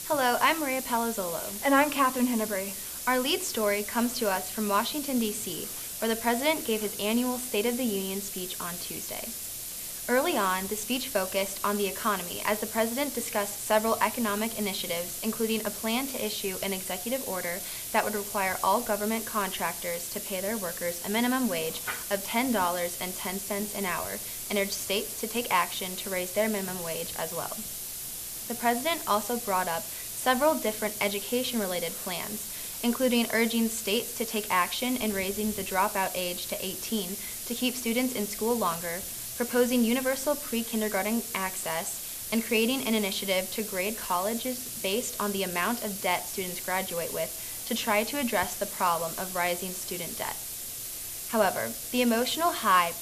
Hello, I'm Maria Palazzolo. And I'm Katherine Hennebrey. Our lead story comes to us from Washington, D.C., where the President gave his annual State of the Union speech on Tuesday. Early on, the speech focused on the economy as the President discussed several economic initiatives, including a plan to issue an executive order that would require all government contractors to pay their workers a minimum wage of $10.10 an hour, and urged states to take action to raise their minimum wage as well. The President also brought up several different education-related plans, including urging states to take action in raising the dropout age to 18 to keep students in school longer, proposing universal pre-kindergarten access, and creating an initiative to grade colleges based on the amount of debt students graduate with to try to address the problem of rising student debt. However, the emotional high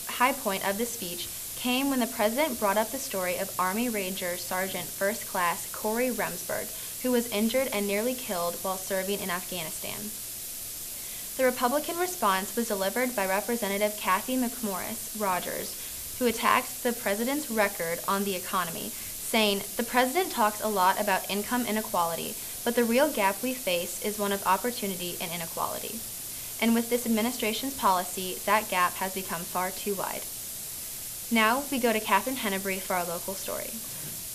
point of the speech came when the President brought up the story of Army Ranger Sergeant First Class Corey Remsburg, who was injured and nearly killed while serving in Afghanistan. The Republican response was delivered by Representative Kathy McMorris Rogers, who attacked the President's record on the economy, saying, "The President talks a lot about income inequality, but the real gap we face is one of opportunity and inequality. And with this administration's policy, that gap has become far too wide." Now we go to Katherine Hennebrey for our local story.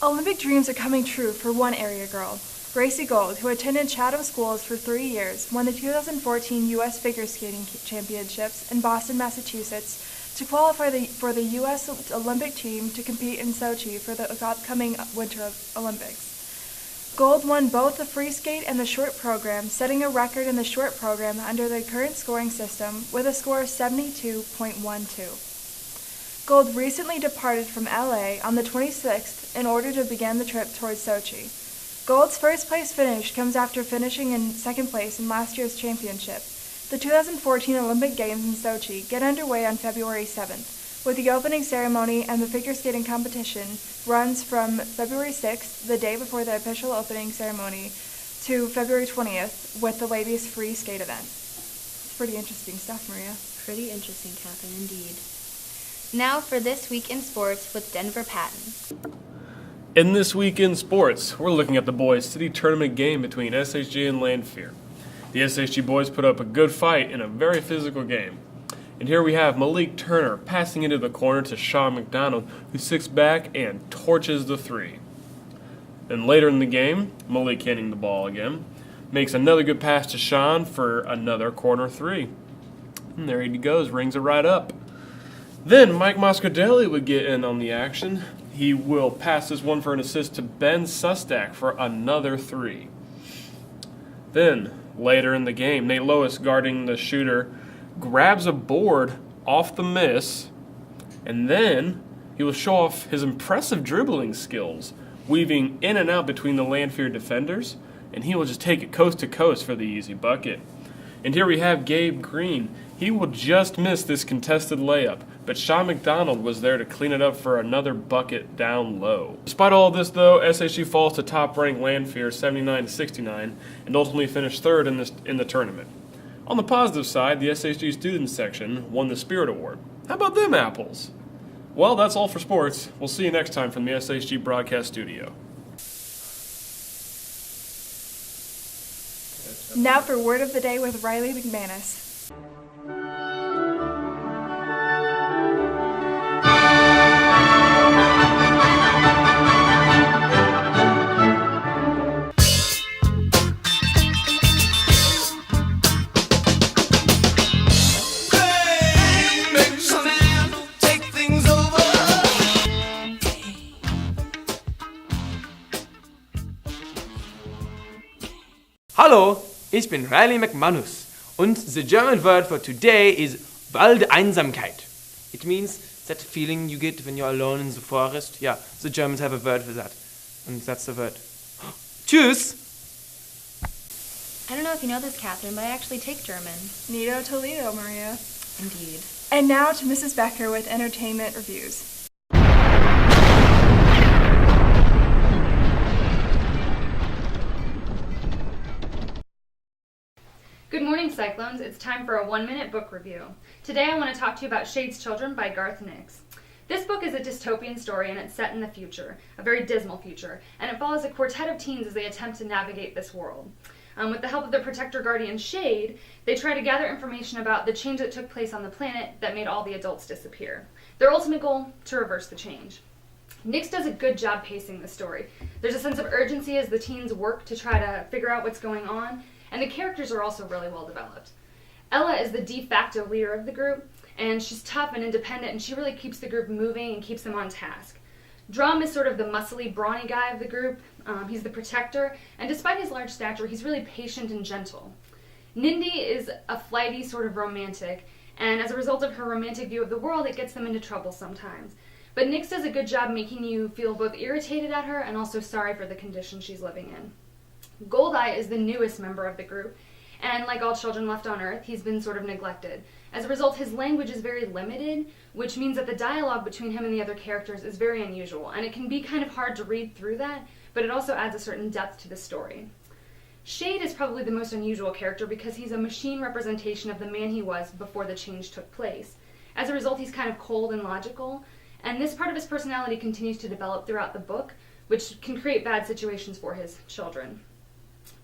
Olympic dreams are coming true for one area girl. Gracie Gold, who attended Chatham Schools for 3 years, won the 2014 U.S. Figure Skating Championships in Boston, Massachusetts, to qualify for the U.S. Olympic team to compete in Sochi for the upcoming Winter Olympics. Gold won both the free skate and the short program, setting a record in the short program under the current scoring system with a score of 72.12. Gold recently departed from LA on the 26th in order to begin the trip towards Sochi. Gold's first place finish comes after finishing in second place in last year's championship. The 2014 Olympic Games in Sochi get underway on February 7th, with the opening ceremony and the figure skating competition runs from February 6th, the day before the official opening ceremony, to February 20th with the ladies' free skate event. It's pretty interesting stuff, Maria. Pretty interesting, Katherine, indeed. Now for This Week in Sports with Denver Patton. In This Week in Sports, we're looking at the boys' city tournament game between SHG and Lanphier. The SHG boys put up a good fight in a very physical game. And here we have Malik Turner passing into the corner to Sean McDonald, who sits back and torches the three. Then later in the game, Malik hitting the ball again, makes another good pass to Sean for another corner three. And there he goes, rings it right up. Then Mike Moscardelli would get in on the action. He will pass this one for an assist to Ben Sustak for another three. Then, later in the game, Nate Lois, guarding the shooter, grabs a board off the miss, and then he will show off his impressive dribbling skills, weaving in and out between the Lanphier defenders, and he will just take it coast to coast for the easy bucket. And here we have Gabe Green. He will just miss this contested layup, but Sean McDonald was there to clean it up for another bucket down low. Despite all of this, though, SHG falls to top-ranked Lanphier 79-69 and ultimately finished third in the tournament. On the positive side, the SHG students section won the Spirit Award. How about them apples? Well, that's all for sports. We'll see you next time from the SHG broadcast studio. Now for Word of the Day with Riley McManus. Hallo, ich bin Riley McManus und the German word for today is Waldeinsamkeit. It means that feeling you get when you're alone in the forest. Yeah, the Germans have a word for that. And that's the word. Tschüss! I don't know if you know this, Katherine, but I actually take German. Nito Toledo, Maria. Indeed. And now to Mrs. Becker with entertainment reviews. Good morning, Cyclones. It's time for a 1-minute book review. Today I want to talk to you about Shade's Children by Garth Nix. This book is a dystopian story, and it's set in the future, a very dismal future, and it follows a quartet of teens as they attempt to navigate this world. With the help of their protector guardian Shade, they try to gather information about the change that took place on the planet that made all the adults disappear. Their ultimate goal, to reverse the change. Nix does a good job pacing the story. There's a sense of urgency as the teens work to try to figure out what's going on, and the characters are also really well developed. Ella is the de facto leader of the group, and she's tough and independent, and she really keeps the group moving and keeps them on task. Drum is sort of the muscly, brawny guy of the group. He's the protector, and despite his large stature, he's really patient and gentle. Nindy is a flighty sort of romantic, and as a result of her romantic view of the world, it gets them into trouble sometimes. But Nix does a good job making you feel both irritated at her and also sorry for the condition she's living in. Goldeye is the newest member of the group, and like all children left on Earth, he's been sort of neglected. As a result, his language is very limited, which means that the dialogue between him and the other characters is very unusual, and it can be kind of hard to read through that, but it also adds a certain depth to the story. Shade is probably the most unusual character because he's a machine representation of the man he was before the change took place. As a result, he's kind of cold and logical, and this part of his personality continues to develop throughout the book, which can create bad situations for his children.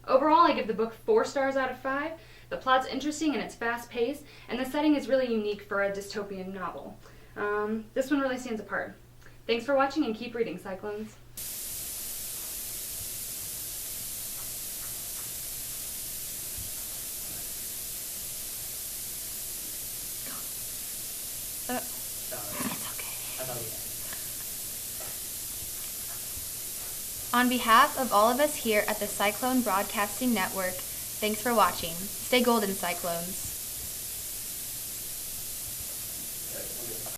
Overall, I give the book 4 stars out of 5. The plot's interesting and it's fast-paced, and the setting is really unique for a dystopian novel. This one really stands apart. Thanks for watching and keep reading, Cyclones. On behalf of all of us here at the Cyclone Broadcasting Network, thanks for watching. Stay golden, Cyclones.